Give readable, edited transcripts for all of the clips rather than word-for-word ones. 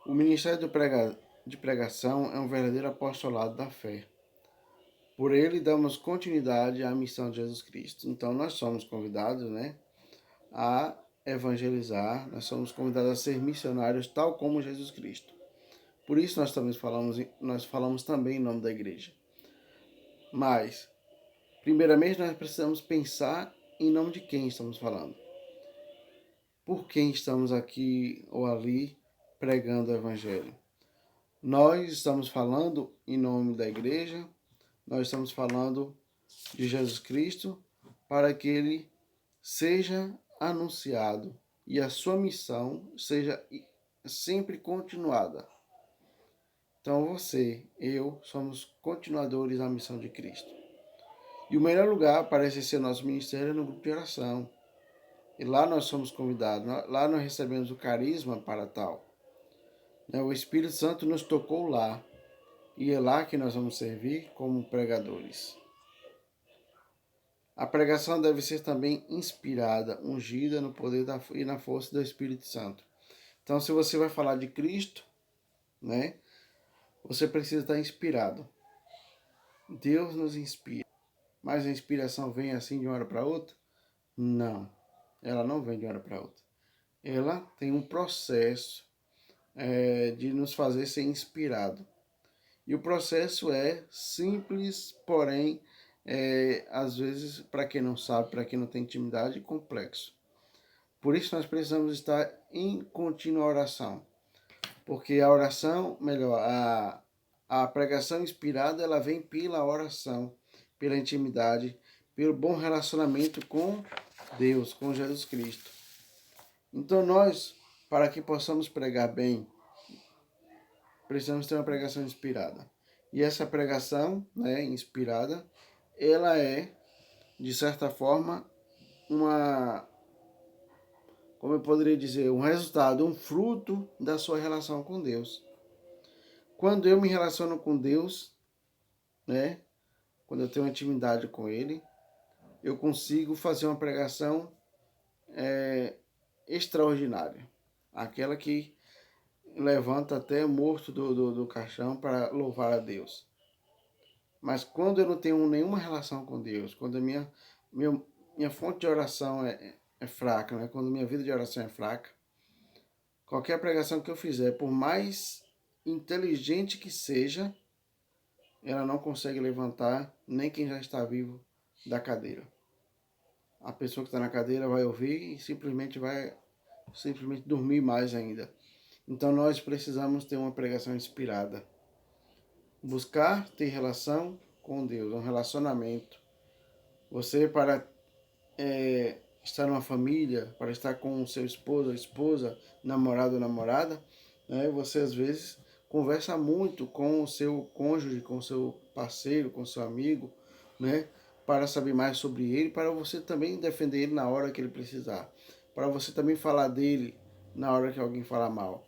O ministério de pregação é um verdadeiro apostolado da fé. Por ele damos continuidade à missão de Jesus Cristo. Então nós somos convidados, a evangelizar, nós somos convidados a ser missionários tal como Jesus Cristo. Por isso nós falamos também em nome da igreja. Mas, primeiramente, nós precisamos pensar em nome de quem estamos falando. Por quem estamos aqui ou ali pregando o evangelho. Nós estamos falando em nome da igreja, nós estamos falando de Jesus Cristo para que ele seja anunciado e a sua missão seja sempre continuada. Então você, eu, somos continuadores da missão de Cristo. E o melhor lugar para exercer nosso ministério é no grupo de oração. E lá nós somos convidados, lá nós recebemos o carisma para tal. O Espírito Santo nos tocou lá. E é lá que nós vamos servir como pregadores. A pregação deve ser também inspirada, ungida no poder e na força do Espírito Santo. Então, se você vai falar de Cristo, você precisa estar inspirado. Deus nos inspira. Mas a inspiração vem assim de uma hora para outra? Não. Ela não vem de uma hora para outra. Ela tem um processo de nos fazer ser inspirado. E o processo é simples, porém, às vezes, para quem não sabe, para quem não tem intimidade, complexo. Por isso nós precisamos estar em contínua oração. Porque a oração, a pregação inspirada, ela vem pela oração, pela intimidade, pelo bom relacionamento com Deus, com Jesus Cristo. Então nós, para que possamos pregar bem, precisamos ter uma pregação inspirada. E essa pregação, inspirada, ela é, de certa forma, como eu poderia dizer, um resultado, um fruto da sua relação com Deus. Quando eu me relaciono com Deus, quando eu tenho intimidade com Ele, eu consigo fazer uma pregação extraordinária. Aquela que levanta até morto do caixão para louvar a Deus. Mas quando eu não tenho nenhuma relação com Deus, quando a minha fonte de oração é fraca, quando minha vida de oração é fraca, qualquer pregação que eu fizer, por mais inteligente que seja, ela não consegue levantar nem quem já está vivo da cadeira. A pessoa que está na cadeira vai ouvir e simplesmente vai dormir mais ainda. Então nós precisamos ter uma pregação inspirada. Buscar ter relação com Deus, um relacionamento. Você, para estar numa família, para estar com o seu esposo ou esposa, namorado ou namorada, você às vezes conversa muito com o seu cônjuge, com o seu parceiro, com o seu amigo, para saber mais sobre ele, para você também defender ele na hora que ele precisar, para você também falar dele na hora que alguém falar mal,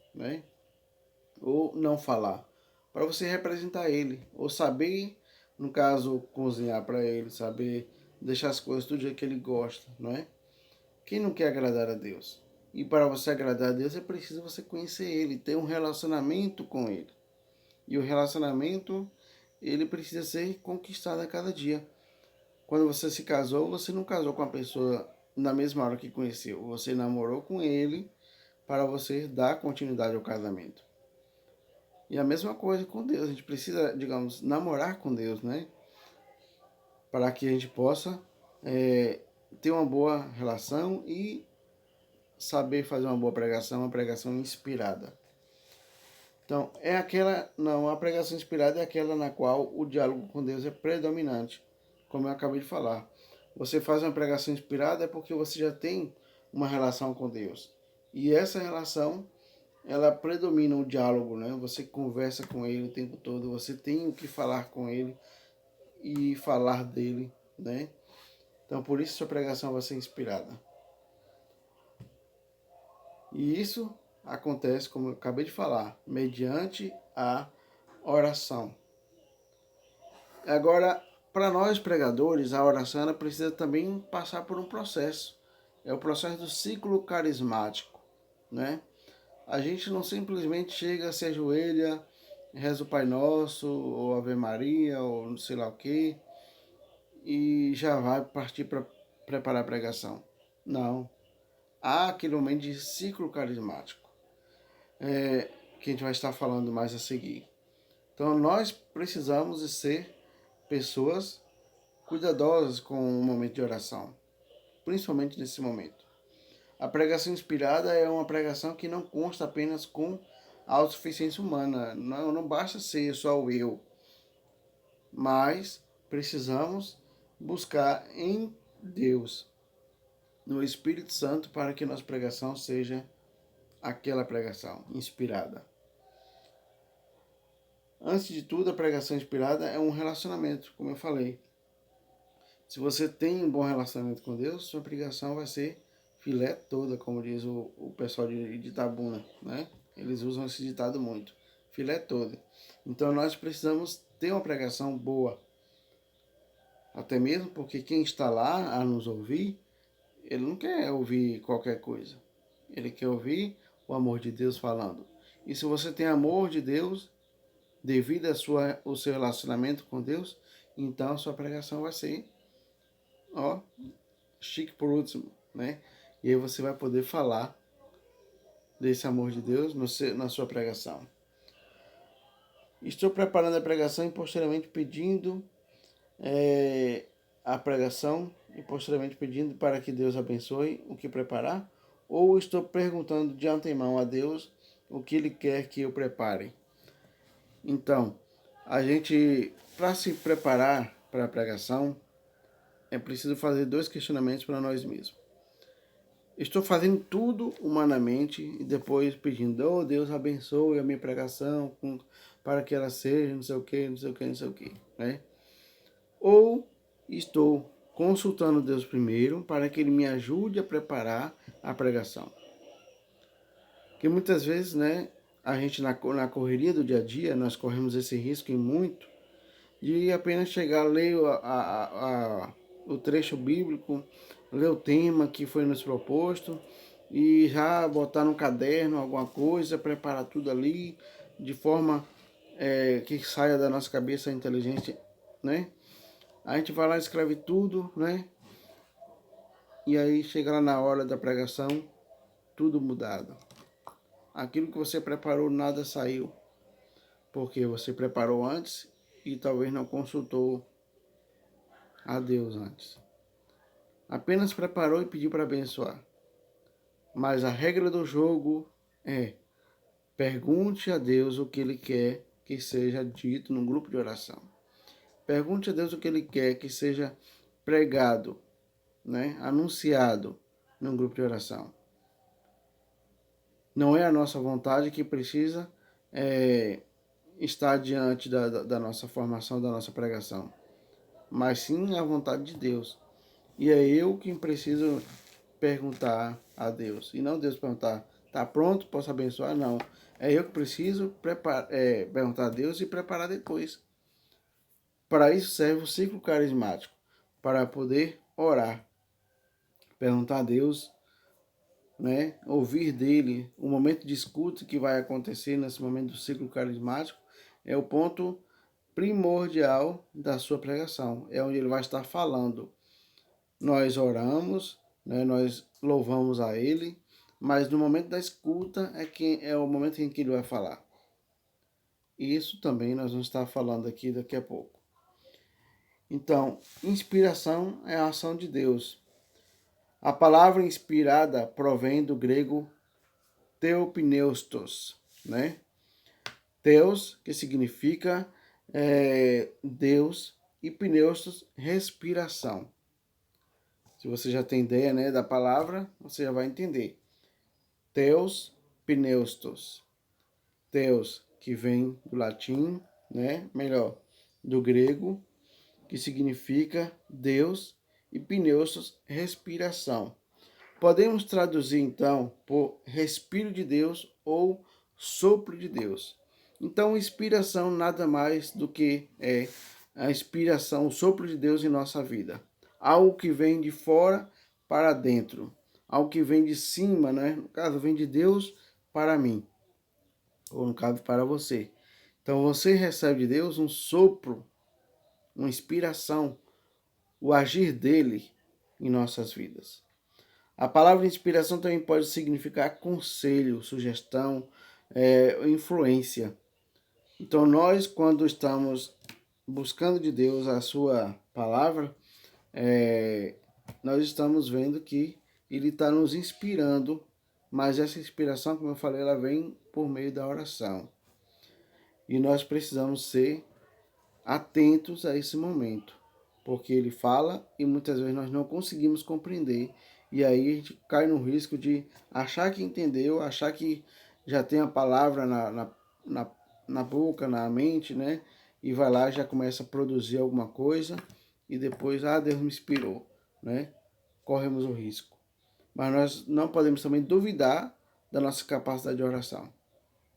ou não falar, para você representar ele, ou saber, no caso, cozinhar para ele, saber deixar as coisas do jeito que ele gosta, Quem não quer agradar a Deus? E para você agradar a Deus é preciso você conhecer Ele, ter um relacionamento com Ele. E o relacionamento, ele precisa ser conquistado a cada dia. Quando você se casou, você não casou com a pessoa na mesma hora que conheceu. Você namorou com ele para você dar continuidade ao casamento. E a mesma coisa com Deus. A gente precisa, digamos, namorar com Deus, para que a gente possa ter uma boa relação e saber fazer uma pregação inspirada. Então, a pregação inspirada é aquela na qual o diálogo com Deus é predominante, como eu acabei de falar. Você faz uma pregação inspirada é porque você já tem uma relação com Deus. E essa relação, ela predomina o diálogo, Você conversa com Ele o tempo todo, você tem o que falar com Ele e falar dele, Então, por isso sua pregação vai ser inspirada. E isso acontece, como eu acabei de falar, mediante a oração. Agora, para nós pregadores, a oração ela precisa também passar por um processo. É o processo do ciclo carismático, A gente não simplesmente chega, se ajoelha, reza o Pai Nosso, ou Ave Maria, ou não sei lá o que, e já vai partir para preparar a pregação. Não. Há aquele momento de ciclo carismático, que a gente vai estar falando mais a seguir. Então nós precisamos de ser pessoas cuidadosas com o momento de oração, principalmente nesse momento. A pregação inspirada é uma pregação que não consta apenas com a autossuficiência humana. Não basta ser só o eu, mas precisamos buscar em Deus, no Espírito Santo, para que nossa pregação seja aquela pregação inspirada. Antes de tudo, a pregação inspirada é um relacionamento, como eu falei. Se você tem um bom relacionamento com Deus, sua pregação vai ser filé toda, como diz o pessoal de Itabuna, né? Eles usam esse ditado muito. Filé toda. Então nós precisamos ter uma pregação boa. Até mesmo porque quem está lá a nos ouvir, ele não quer ouvir qualquer coisa. Ele quer ouvir o amor de Deus falando. E se você tem amor de Deus, devido ao seu relacionamento com Deus, então a sua pregação vai ser, ó, chique por último, né? E aí você vai poder falar desse amor de Deus na sua pregação. Estou preparando a pregação e posteriormente pedindo a pregação e posteriormente pedindo para que Deus abençoe o que preparar, ou estou perguntando de antemão a Deus o que Ele quer que eu prepare. Então, a gente, para se preparar para a pregação, é preciso fazer 2 questionamentos para nós mesmos. Estou fazendo tudo humanamente e depois pedindo, oh Deus, abençoe a minha pregação para que ela seja não sei o que, não sei o que, não sei o que, né? Ou estou consultando Deus primeiro para que Ele me ajude a preparar a pregação. Porque muitas vezes, né, a gente na correria do dia a dia, nós corremos esse risco e muito, de apenas chegar, ler o trecho bíblico, ler o tema que foi nos proposto e já botar no caderno alguma coisa, preparar tudo ali de forma que saia da nossa cabeça inteligente, né? A gente vai lá e escreve tudo, né? E aí chega lá na hora da pregação, tudo mudado. Aquilo que você preparou, nada saiu. Porque você preparou antes e talvez não consultou a Deus antes. Apenas preparou e pediu para abençoar. Mas a regra do jogo é: pergunte a Deus o que Ele quer que seja dito num grupo de oração. Pergunte a Deus o que Ele quer que seja pregado, né, anunciado num grupo de oração. Não é a nossa vontade que precisa estar diante da nossa formação, da nossa pregação, mas sim a vontade de Deus. E é eu quem preciso perguntar a Deus, e não Deus perguntar, tá pronto, posso abençoar? Não, é eu que preciso perguntar a Deus e preparar depois. Para isso serve o ciclo carismático, para poder orar, perguntar a Deus, né, ouvir dele. O momento de escuta que vai acontecer nesse momento do ciclo carismático é o ponto primordial da sua pregação, é onde ele vai estar falando. Nós oramos, né, nós louvamos a ele, mas no momento da escuta é o momento em que ele vai falar. Isso também nós vamos estar falando aqui daqui a pouco. Então, inspiração é a ação de Deus. A palavra inspirada provém do grego theopneustos, né? Theos, que significa Deus, e pneustos, respiração. Se você já tem ideia, né, da palavra, você já vai entender. Theos, pneustos. Theos, que vem do latim, né, melhor, do grego, que significa Deus, e pneustos, respiração. Podemos traduzir então por respiro de Deus ou sopro de Deus. Então, inspiração nada mais do que a inspiração, o sopro de Deus em nossa vida. Algo que vem de fora para dentro. Algo que vem de cima, né? No caso, vem de Deus para mim, ou no caso para você. Então você recebe de Deus um sopro, uma inspiração, o agir dele em nossas vidas. A palavra inspiração também pode significar conselho, sugestão, influência. Então nós, quando estamos buscando de Deus a sua palavra, nós estamos vendo que ele está nos inspirando, mas essa inspiração, como eu falei, ela vem por meio da oração. E nós precisamos ser atentos a esse momento, porque ele fala e muitas vezes nós não conseguimos compreender, e aí a gente cai no risco de achar que entendeu, achar que já tem a palavra na boca, na mente, né? E vai lá, já começa a produzir alguma coisa e depois, Deus me inspirou, né? Corremos o risco. Mas nós não podemos também duvidar da nossa capacidade de oração,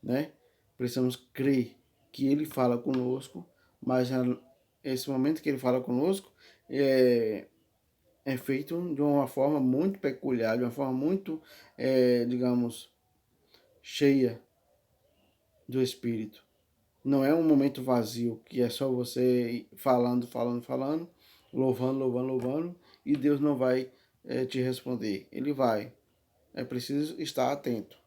né? Precisamos crer que ele fala conosco, mas esse momento que ele fala conosco é feito de uma forma muito peculiar, de uma forma muito, digamos, cheia do Espírito. Não é um momento vazio, que é só você falando, louvando, e Deus não vai te responder. Ele vai. É preciso estar atento.